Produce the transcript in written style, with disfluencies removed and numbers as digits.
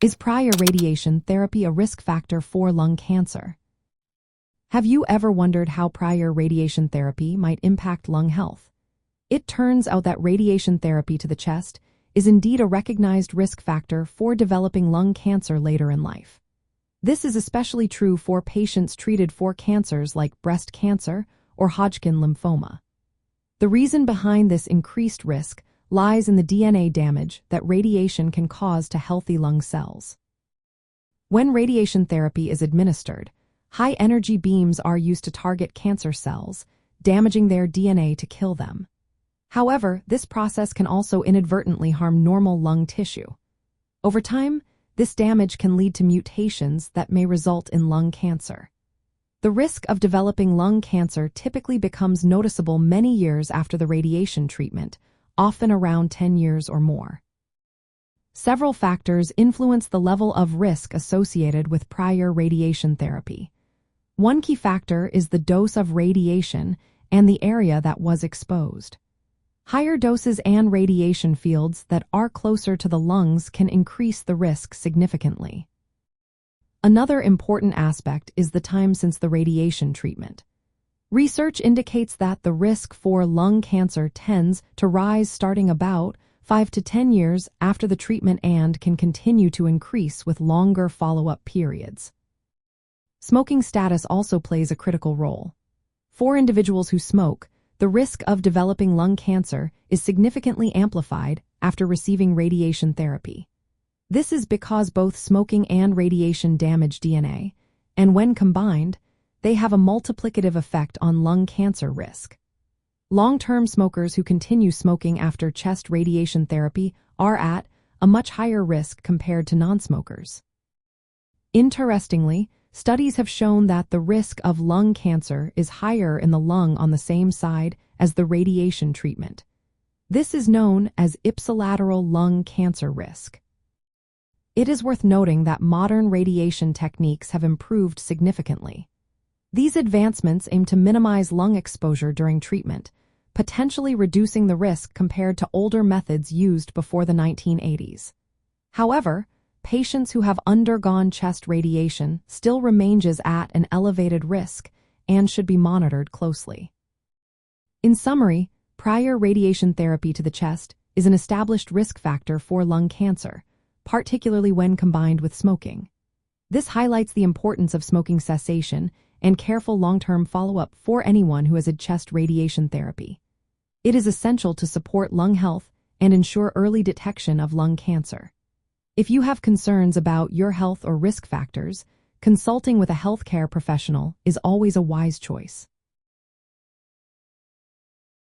Is prior radiation therapy a risk factor for lung cancer? Have you ever wondered how prior radiation therapy might impact lung health? It turns out that radiation therapy to the chest is indeed a recognized risk factor for developing lung cancer later in life. This is especially true for patients treated for cancers like breast cancer or Hodgkin lymphoma. The reason behind this increased risk lies in the DNA damage that radiation can cause to healthy lung cells. When radiation therapy is administered, high-energy beams are used to target cancer cells, damaging their DNA to kill them. However, this process can also inadvertently harm normal lung tissue. Over time, this damage can lead to mutations that may result in lung cancer. The risk of developing lung cancer typically becomes noticeable many years after the radiation treatment, often around 10 years or more. Several factors influence the level of risk associated with prior radiation therapy. One key factor is the dose of radiation and the area that was exposed. Higher doses and radiation fields that are closer to the lungs can increase the risk significantly. Another important aspect is the time since the radiation treatment. Research indicates that the risk for lung cancer tends to rise starting about 5 to 10 years after the treatment and can continue to increase with longer follow-up periods. Smoking status also plays a critical role. For individuals who smoke, the risk of developing lung cancer is significantly amplified after receiving radiation therapy. This is because both smoking and radiation damage DNA, and when combined, they have a multiplicative effect on lung cancer risk. Long-term smokers who continue smoking after chest radiation therapy are at a much higher risk compared to non-smokers. Interestingly, studies have shown that the risk of lung cancer is higher in the lung on the same side as the radiation treatment. This is known as ipsilateral lung cancer risk. It is worth noting that modern radiation techniques have improved significantly. These advancements aim to minimize lung exposure during treatment, potentially reducing the risk compared to older methods used before the 1980s. However, patients who have undergone chest radiation still remain at an elevated risk and should be monitored closely. In summary, prior radiation therapy to the chest is an established risk factor for lung cancer, particularly when combined with smoking. This highlights the importance of smoking cessation and careful long-term follow-up for anyone who has had chest radiation therapy. It is essential to support lung health and ensure early detection of lung cancer. If you have concerns about your health or risk factors, consulting with a healthcare professional is always a wise choice.